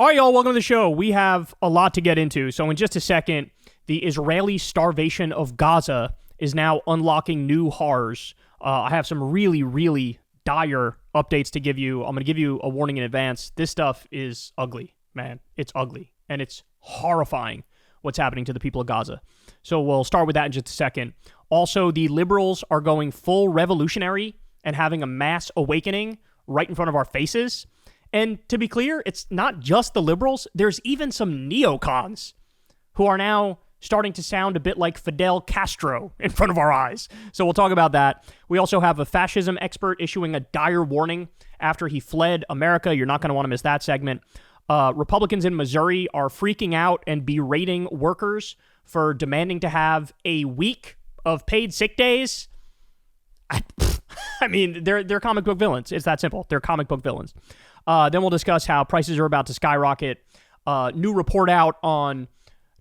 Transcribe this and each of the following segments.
All right, y'all, welcome to the show. We have a lot to get into. So in just a second, the Israeli starvation of Gaza is now unlocking new horrors. I have some really, really dire updates to give you. I'm going to give you a warning in advance. This stuff is ugly, man. It's ugly, and it's horrifying what's happening to the people of Gaza. So we'll start with that in just a second. Also, the liberals are going full revolutionary and having a mass awakening right in front of our faces. And to be clear, it's not just the liberals. There's even some neocons who are now starting to sound a bit like Fidel Castro in front of our eyes. So we'll talk about that. We also have a fascism expert issuing a dire warning after he fled America. You're not going to want to miss that segment. Republicans in Missouri are freaking out and berating workers for demanding to have a week of paid sick days. I mean, they're comic book villains. It's that simple. They're comic book villains. Then we'll discuss how prices are about to skyrocket. New report out on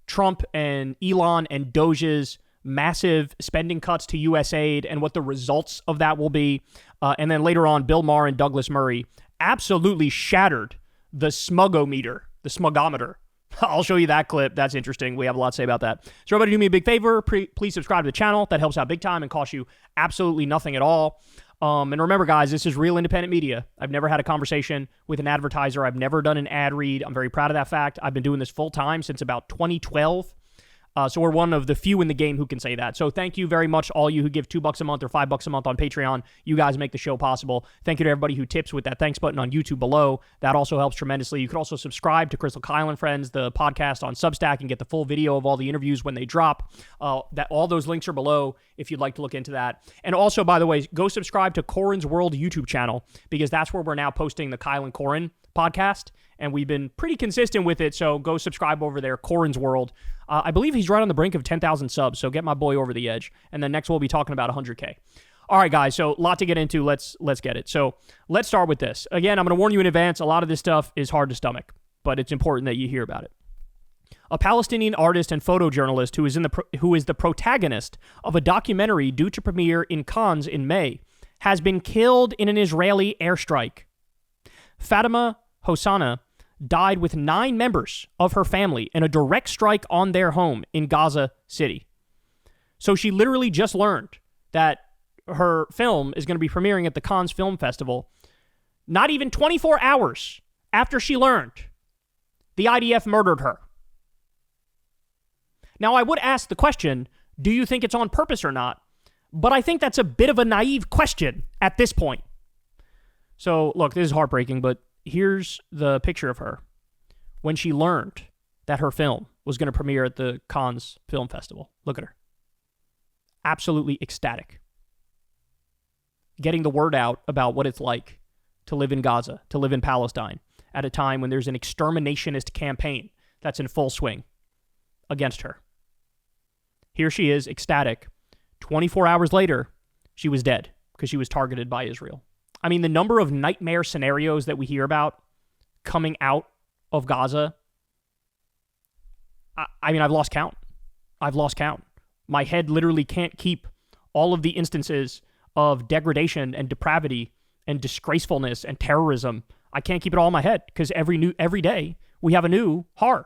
Trump and Elon and Doge's massive spending cuts to U.S. aid and what the results of that will be. And then later on, Bill Maher and Douglas Murray absolutely shattered the smugometer, the smugometer. I'll show you that clip. That's interesting. We have a lot to say about that. So everybody do me a big favor. Please subscribe to the channel. That helps out big time and costs you absolutely nothing at all. And remember, guys, this is real independent media. I've never had a conversation with an advertiser. I've never done an ad read. I'm very proud of that fact. I've been doing this full time since about 2012. So we're one of the few in the game who can say that. So thank you very much, all you who give $2 a month or $5 a month on Patreon. You guys make the show possible. Thank you to everybody who tips with that thanks button on YouTube below. That also helps tremendously. You could also subscribe to Crystal Kyle and Friends, the podcast on Substack, and get the full video of all the interviews when they drop. All those links are below if you'd like to look into that. And also, by the way, go subscribe to Corin's World YouTube channel, because that's where we're now posting the Kyle and Corin podcast, and we've been pretty consistent with it, so go subscribe over there, Corin's World. I believe he's right on the brink of 10,000 subs, so get my boy over the edge, and then next we'll be talking about 100K. All right, guys, so a lot to get into. Let's get it. So let's start with this. Again, I'm going to warn you in advance, a lot of this stuff is hard to stomach, but it's important that you hear about it. A Palestinian artist and photojournalist who is the protagonist of a documentary due to premiere in Cannes in May has been killed in an Israeli airstrike. Fatima Hosana died with 9 members of her family in a direct strike on their home in Gaza City. So she literally just learned that her film is going to be premiering at the Cannes Film Festival. Not even 24 hours after she learned, the IDF murdered her. Now, I would ask the question, do you think it's on purpose or not? But I think that's a bit of a naive question at this point. So, look, this is heartbreaking, but here's the picture of her when she learned that her film was going to premiere at the Cannes Film Festival. Look at her. Absolutely ecstatic. Getting the word out about what it's like to live in Gaza, to live in Palestine, at a time when there's an exterminationist campaign that's in full swing against her. Here she is, ecstatic. 24 hours later, she was dead because she was targeted by Israel. I mean, the number of nightmare scenarios that we hear about coming out of Gaza, I mean, I've lost count. My head literally can't keep all of the instances of degradation and depravity and disgracefulness and terrorism. I can't keep it all in my head because every day we have a new horror.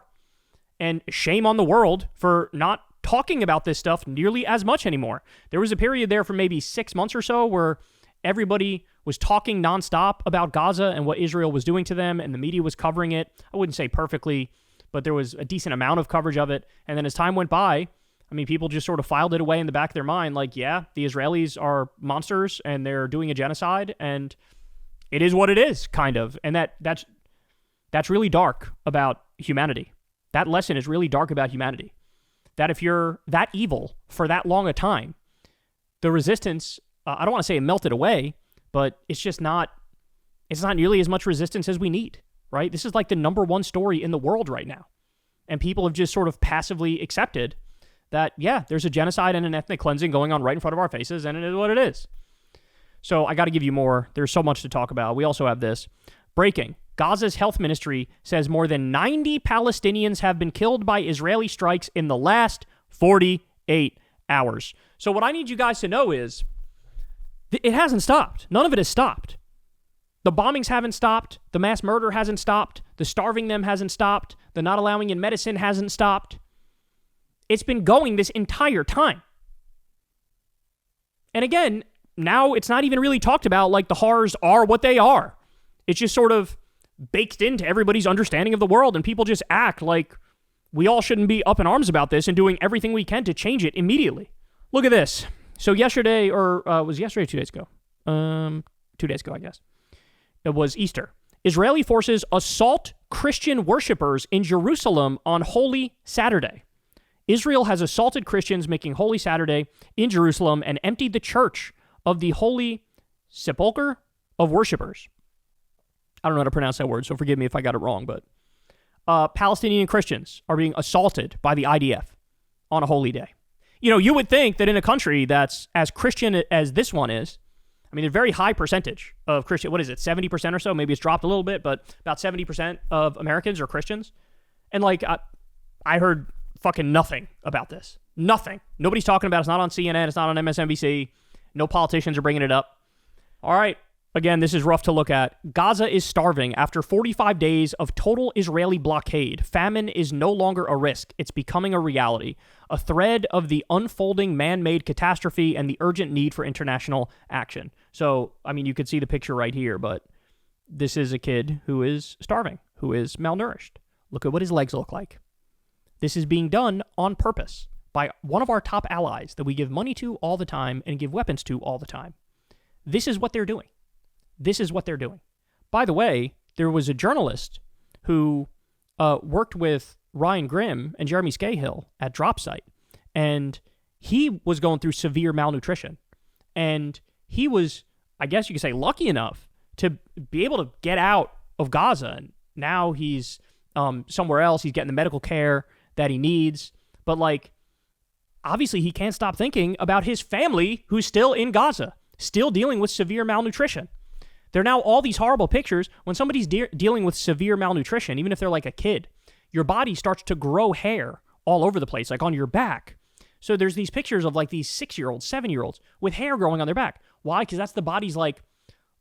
And shame on the world for not talking about this stuff nearly as much anymore. There was a period there for maybe 6 months or so where everybody was talking nonstop about Gaza and what Israel was doing to them, and the media was covering it. I wouldn't say perfectly, but there was a decent amount of coverage of it. And then as time went by, I mean, people just sort of filed it away in the back of their mind, like, yeah, the Israelis are monsters and they're doing a genocide, and it is what it is, kind of. And that's really dark about humanity. That lesson is really dark about humanity. That if you're that evil for that long a time, the resistance, I don't want to say it melted away, but it's not nearly as much resistance as we need, right? This is like the number one story in the world right now. And people have just sort of passively accepted that, yeah, there's a genocide and an ethnic cleansing going on right in front of our faces, and it is what it is. So I got to give you more. There's so much to talk about. We also have this. Breaking. Gaza's health ministry says more than 90 Palestinians have been killed by Israeli strikes in the last 48 hours. So what I need you guys to know is it hasn't stopped. None of it has stopped. The bombings haven't stopped. The mass murder hasn't stopped. The starving them hasn't stopped. The not allowing in medicine hasn't stopped. It's been going this entire time. And again, now it's not even really talked about like the horrors are what they are. It's just sort of baked into everybody's understanding of the world, and people just act like we all shouldn't be up in arms about this and doing everything we can to change it immediately. Look at this. So yesterday, or was yesterday 2 days ago? 2 days ago, I guess. It was Easter. Israeli forces assault Christian worshippers in Jerusalem on Holy Saturday. Israel has assaulted Christians making Holy Saturday in Jerusalem and emptied the church of the Holy Sepulchre of Worshippers. I don't know how to pronounce that word, so forgive me if I got it wrong, but Palestinian Christians are being assaulted by the IDF on a holy day. You know, you would think that in a country that's as Christian as this one is, I mean, a very high percentage of Christian, what is it, 70% or so? Maybe it's dropped a little bit, but about 70% of Americans are Christians. And like, I heard fucking nothing about this. Nothing. Nobody's talking about it. It's not on CNN. It's not on MSNBC. No politicians are bringing it up. All right. Again, this is rough to look at. Gaza is starving after 45 days of total Israeli blockade. Famine is no longer a risk. It's becoming a reality. A thread of the unfolding man-made catastrophe and the urgent need for international action. So, I mean, you could see the picture right here, but this is a kid who is starving, who is malnourished. Look at what his legs look like. This is being done on purpose by one of our top allies that we give money to all the time and give weapons to all the time. This is what they're doing. This is what they're doing. By the way, there was a journalist who worked with Ryan Grimm and Jeremy Scahill at DropSite, and he was going through severe malnutrition. And he was, I guess you could say, lucky enough to be able to get out of Gaza. And now he's somewhere else. He's getting the medical care that he needs. But, like, obviously he can't stop thinking about his family who's still in Gaza, still dealing with severe malnutrition. There are now all these horrible pictures. When somebody's dealing with severe malnutrition, even if they're like a kid, your body starts to grow hair all over the place, like on your back. So there's these pictures of like these 6-year-olds, 7-year-olds with hair growing on their back. Why? Because that's the body's like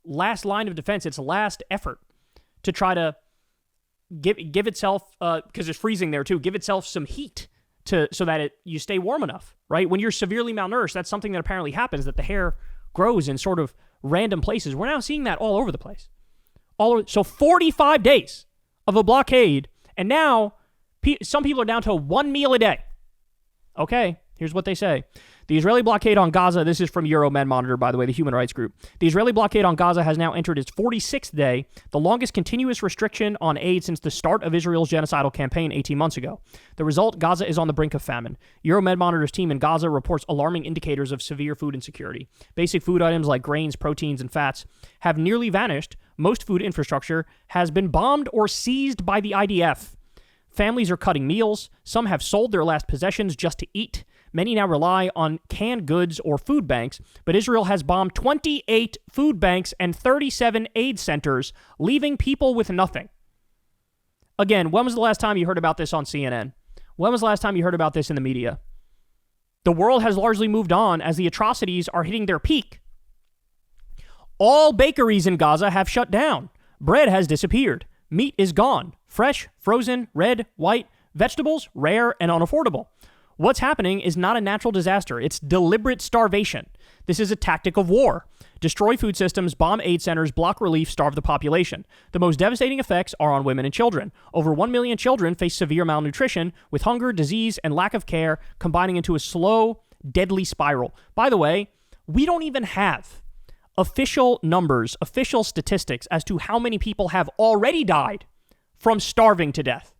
last line of defense. It's last effort to try to give itself, because it's freezing there too, give itself some heat so that you stay warm enough, right? When you're severely malnourished, that's something that apparently happens, that the hair grows in sort of random places. We're now seeing that all over the place. So 45 days of a blockade, and now some people are down to 1 meal a day. Okay, here's what they say. The Israeli blockade on Gaza, this is from Euromed Monitor, by the way, the human rights group. The Israeli blockade on Gaza has now entered its 46th day, the longest continuous restriction on aid since the start of Israel's genocidal campaign 18 months ago. The result, Gaza is on the brink of famine. Euromed Monitor's team in Gaza reports alarming indicators of severe food insecurity. Basic food items like grains, proteins, and fats have nearly vanished. Most food infrastructure has been bombed or seized by the IDF. Families are cutting meals. Some have sold their last possessions just to eat. Many now rely on canned goods or food banks, but Israel has bombed 28 food banks and 37 aid centers, leaving people with nothing. Again, when was the last time you heard about this on CNN? When was the last time you heard about this in the media? The world has largely moved on as the atrocities are hitting their peak. All bakeries in Gaza have shut down. Bread has disappeared. Meat is gone. Fresh, frozen, red, white, vegetables, rare, and unaffordable. What's happening is not a natural disaster. It's deliberate starvation. This is a tactic of war. Destroy food systems, bomb aid centers, block relief, starve the population. The most devastating effects are on women and children. Over 1 million children face severe malnutrition, with hunger, disease, and lack of care combining into a slow, deadly spiral. By the way, we don't even have official numbers, official statistics as to how many people have already died from starving to death.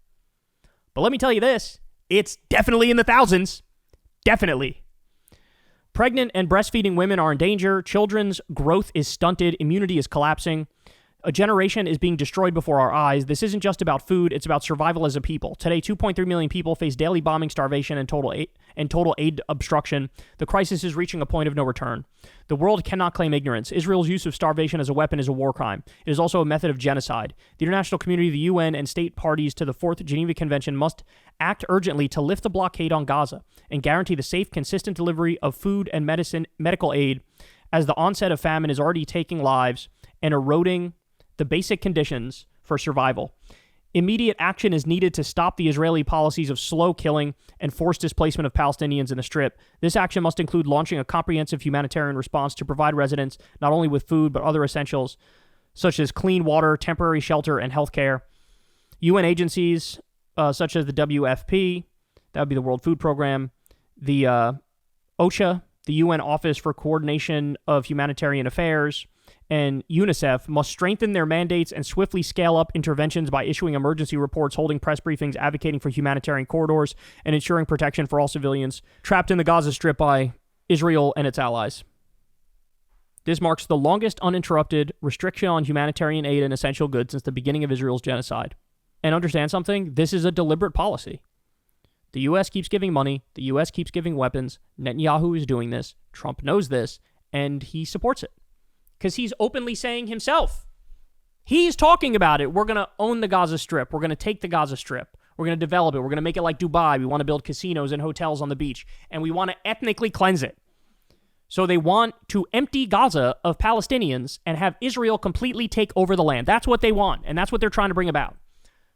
But let me tell you this, it's definitely in the thousands. Definitely. Pregnant and breastfeeding women are in danger. Children's growth is stunted. Immunity is collapsing. A generation is being destroyed before our eyes. This isn't just about food. It's about survival as a people. Today, 2.3 million people face daily bombing, starvation, and total aid obstruction. The crisis is reaching a point of no return. The world cannot claim ignorance. Israel's use of starvation as a weapon is a war crime. It is also a method of genocide. The international community, the UN, and state parties to the Fourth Geneva Convention must act urgently to lift the blockade on Gaza and guarantee the safe, consistent delivery of food and medical aid, as the onset of famine is already taking lives and eroding the basic conditions for survival. Immediate action is needed to stop the Israeli policies of slow killing and forced displacement of Palestinians in the Strip. This action must include launching a comprehensive humanitarian response to provide residents not only with food but other essentials such as clean water, temporary shelter, and health care. UN agencies such as the WFP, that would be the World Food Program, the OCHA, the UN Office for Coordination of Humanitarian Affairs, and UNICEF must strengthen their mandates and swiftly scale up interventions by issuing emergency reports, holding press briefings, advocating for humanitarian corridors, and ensuring protection for all civilians trapped in the Gaza Strip by Israel and its allies. This marks the longest uninterrupted restriction on humanitarian aid and essential goods since the beginning of Israel's genocide. And understand something, this is a deliberate policy. The U.S. keeps giving money, the U.S. keeps giving weapons, Netanyahu is doing this, Trump knows this, and he supports it. Because he's openly saying himself, he's talking about it. We're going to own the Gaza Strip. We're going to take the Gaza Strip. We're going to develop it. We're going to make it like Dubai. We want to build casinos and hotels on the beach. And we want to ethnically cleanse it. So they want to empty Gaza of Palestinians and have Israel completely take over the land. That's what they want. And that's what they're trying to bring about.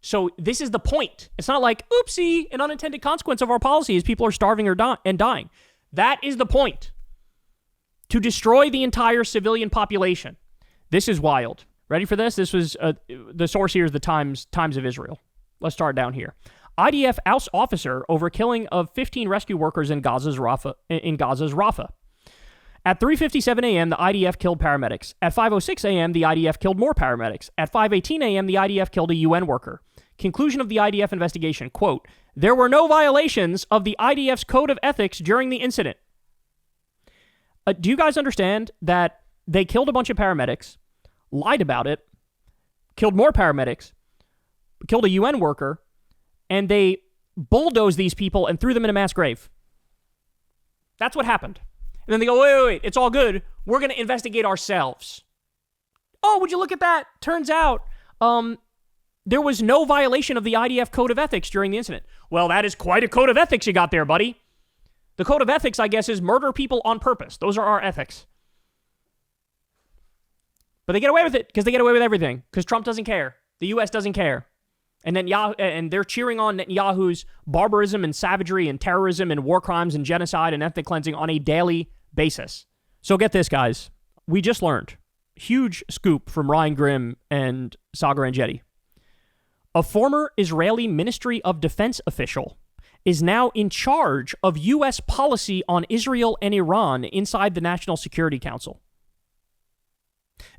So this is the point. It's not like, oopsie, an unintended consequence of our policy is people are starving or dying. That is the point. To destroy the entire civilian population. This is wild. Ready for this? This was, the source here is the Times of Israel. Let's start down here. IDF oust officer over killing of 15 rescue workers in Gaza's Rafah. At 3:57 a.m., the IDF killed paramedics. At 5:06 a.m., the IDF killed more paramedics. At 5:18 a.m., the IDF killed a UN worker. Conclusion of the IDF investigation, quote, there were no violations of the IDF's code of ethics during the incident. Do you guys understand that they killed a bunch of paramedics, lied about it, killed more paramedics, killed a UN worker, and they bulldozed these people and threw them in a mass grave? That's what happened. And then they go, wait, it's all good. We're going to investigate ourselves. Oh, would you look at that? Turns out there was no violation of the IDF code of ethics during the incident. Well, that is quite a code of ethics you got there, buddy. The code of ethics, I guess, is murder people on purpose. Those are our ethics. But they get away with it because they get away with everything. Because Trump doesn't care. The U.S. doesn't care. And they're cheering on Netanyahu's barbarism and savagery and terrorism and war crimes and genocide and ethnic cleansing on a daily basis. So get this, guys. We just learned. Huge scoop from Ryan Grimm and Sagar Enjeti. A former Israeli Ministry of Defense official is now in charge of U.S. policy on Israel and Iran inside the National Security Council.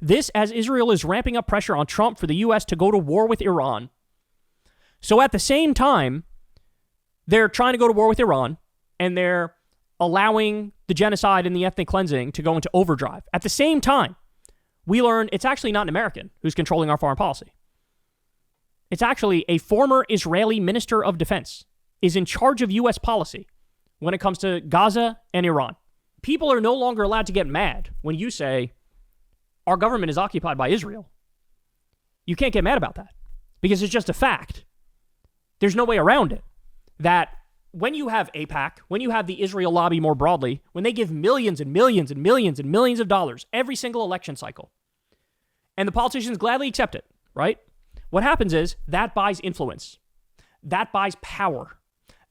This as Israel is ramping up pressure on Trump for the U.S. to go to war with Iran. So at the same time, they're trying to go to war with Iran, and they're allowing the genocide and the ethnic cleansing to go into overdrive. At the same time, we learn it's actually not an American who's controlling our foreign policy. It's actually a former Israeli Minister of Defense is in charge of U.S. policy when it comes to Gaza and Iran. People are no longer allowed to get mad when you say, our government is occupied by Israel. You can't get mad about that because it's just a fact. There's no way around it. That when you have AIPAC, when you have the Israel lobby more broadly, when they give millions and millions and millions and millions of dollars every single election cycle, and the politicians gladly accept it, right? What happens is that buys influence. That buys power.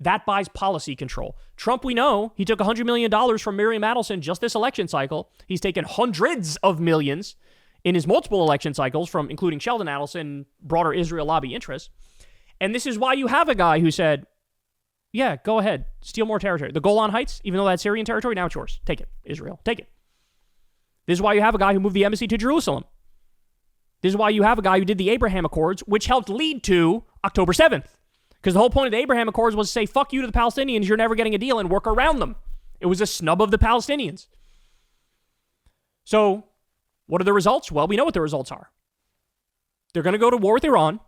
That buys policy control. Trump, we know, he took $100 million from Miriam Adelson just this election cycle. He's taken hundreds of millions in his multiple election cycles from including Sheldon Adelson, broader Israel lobby interests. And this is why you have a guy who said, yeah, go ahead, steal more territory. The Golan Heights, even though that's Syrian territory, now it's yours. Take it, Israel, take it. This is why you have a guy who moved the embassy to Jerusalem. This is why you have a guy who did the Abraham Accords, which helped lead to October 7th. Because the whole point of the Abraham Accords was to say, fuck you to the Palestinians, you're never getting a deal, and work around them. It was a snub of the Palestinians. So, what are the results? Well, we know what the results are. They're going to go to war with Iran.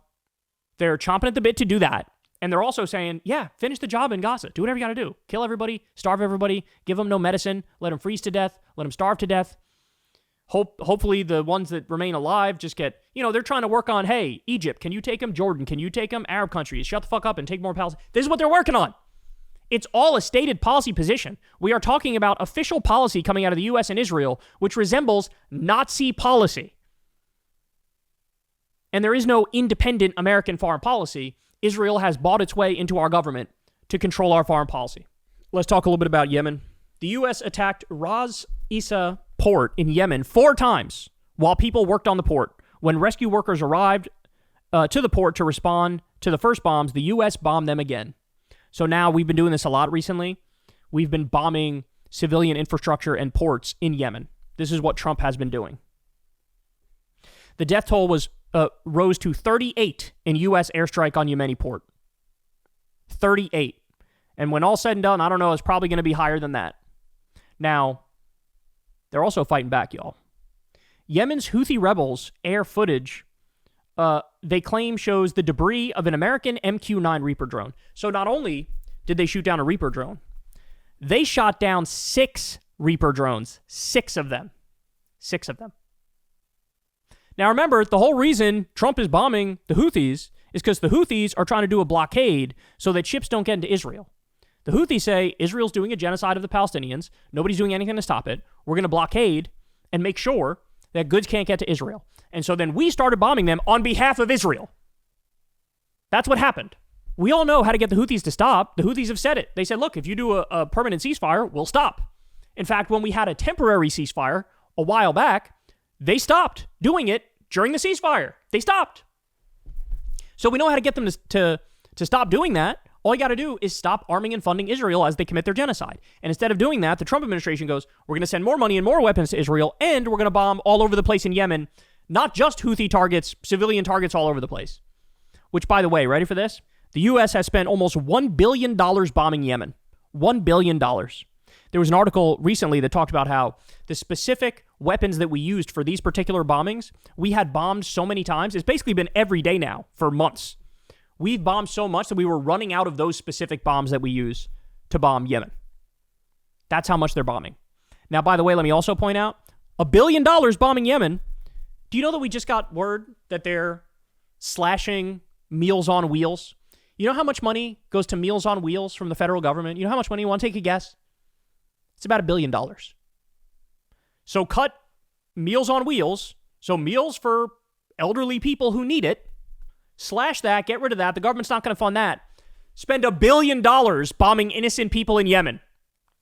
They're chomping at the bit to do that. And they're also saying, yeah, finish the job in Gaza. Do whatever you got to do. Kill everybody, starve everybody, give them no medicine, let them freeze to death, let them starve to death. Hopefully the ones that remain alive just get, they're trying to work on, hey, Egypt, can you take them? Jordan, can you take them? Arab countries, shut the fuck up and take more Palestine. This is what they're working on. It's all a stated policy position. We are talking about official policy coming out of the U.S. and Israel, which resembles Nazi policy. and there is no independent American foreign policy, Israel has bought its way into our government to control our foreign policy. Let's talk a little bit about Yemen. The U.S. attacked Ras Isa port in Yemen 4 times while people worked on the port. When rescue workers arrived to the port to respond to the first bombs, the U.S. bombed them again. So now we've been doing this a lot recently. We've been bombing civilian infrastructure and ports in Yemen. This is what Trump has been doing. The death toll rose to 38 in U.S. airstrike on Yemeni port. 38. And when all said and done, I don't know, it's probably going to be higher than that. Now, they're also fighting back, y'all. Yemen's Houthi rebels' air footage, they claim shows the debris of an American MQ-9 Reaper drone. So not only did they shoot down a Reaper drone, they shot down 6 Reaper drones. 6 of them. 6 of them. Now remember, the whole reason Trump is bombing the Houthis is because the Houthis are trying to do a blockade so that ships don't get into Israel. The Houthis say Israel's doing a genocide of the Palestinians. Nobody's doing anything to stop it. We're going to blockade and make sure that goods can't get to Israel. And so then we started bombing them on behalf of Israel. That's what happened. We all know how to get the Houthis to stop. The Houthis have said it. They said, look, if you do a permanent ceasefire, we'll stop. In fact, when we had a temporary ceasefire a while back, they stopped doing it during the ceasefire. They stopped. So we know how to get them to stop doing that. All you got to do is stop arming and funding Israel as they commit their genocide. And instead of doing that, the Trump administration goes, we're going to send more money and more weapons to Israel, and we're going to bomb all over the place in Yemen, not just Houthi targets, civilian targets all over the place. Which, by the way, ready for this? The U.S. has spent almost $1 billion bombing Yemen. $1 billion. There was an article recently that talked about how the specific weapons that we used for these particular bombings, we had bombed so many times. It's basically been every day now for months. We've bombed so much that we were running out of those specific bombs that we use to bomb Yemen. That's how much they're bombing. Now, by the way, let me also point out, $1 billion bombing Yemen. Do you know that we just got word that they're slashing Meals on Wheels? You know how much money goes to Meals on Wheels from the federal government? You know how much money? You want to take a guess? It's about $1 billion. So cut Meals on Wheels, so meals for elderly people who need it, slash that, get rid of that. The government's not going to fund that. Spend $1 billion bombing innocent people in Yemen.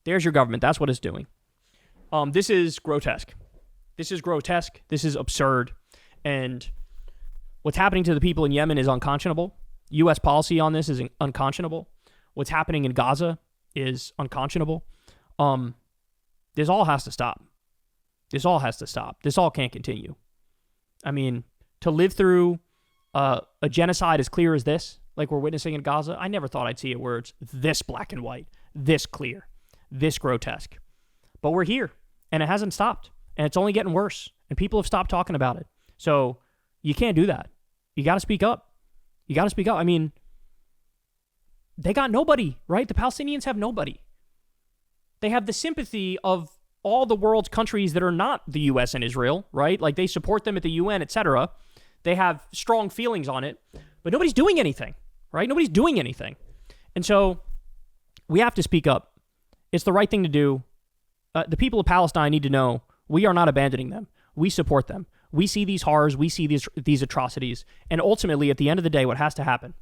There's your government. That's what it's doing. This is grotesque. This is grotesque. This is absurd. And what's happening to the people in Yemen is unconscionable. U.S. policy on this is unconscionable. What's happening in Gaza is unconscionable. This all has to stop. This all has to stop. This all can't continue. I mean, to live through a genocide as clear as this, like we're witnessing in Gaza, I never thought I'd see it where it's this black and white, this clear, this grotesque. But we're here, and it hasn't stopped, and it's only getting worse, and people have stopped talking about it. So you can't do that. You got to speak up. You got to speak up. I mean, they got nobody, right? The Palestinians have nobody. They have the sympathy of all the world's countries that are not the U.S. and Israel, right? Like they support them at the UN, etc. They have strong feelings on it, but nobody's doing anything, right? Nobody's doing anything. And so we have to speak up. It's the right thing to do. The people of Palestine need to know we are not abandoning them. We support them. We see these horrors. We see these atrocities. And ultimately, at the end of the day, what has to happen?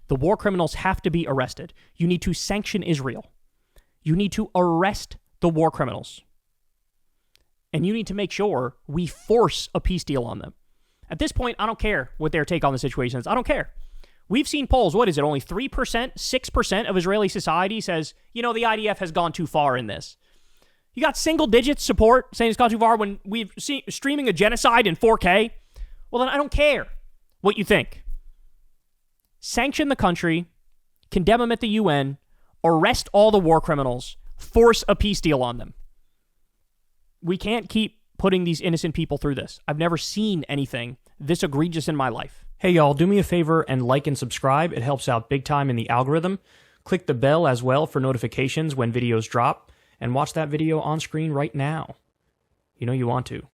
The war criminals have to be arrested. You need to sanction Israel. You need to arrest the war criminals. And you need to make sure we force a peace deal on them. At this point, I don't care what their take on the situation is. I don't care. We've seen polls. What is it? Only 3%, 6% of Israeli society says, the IDF has gone too far in this. You got single digit support saying it's gone too far when we've seen streaming a genocide in 4K. Well, then I don't care what you think. Sanction the country, condemn them at the UN, arrest all the war criminals, force a peace deal on them. We can't keep putting these innocent people through this. I've never seen anything this egregious in my life. Hey, y'all, do me a favor and like and subscribe. It helps out big time in the algorithm. Click the bell as well for notifications when videos drop, and watch that video on screen right now. You know you want to.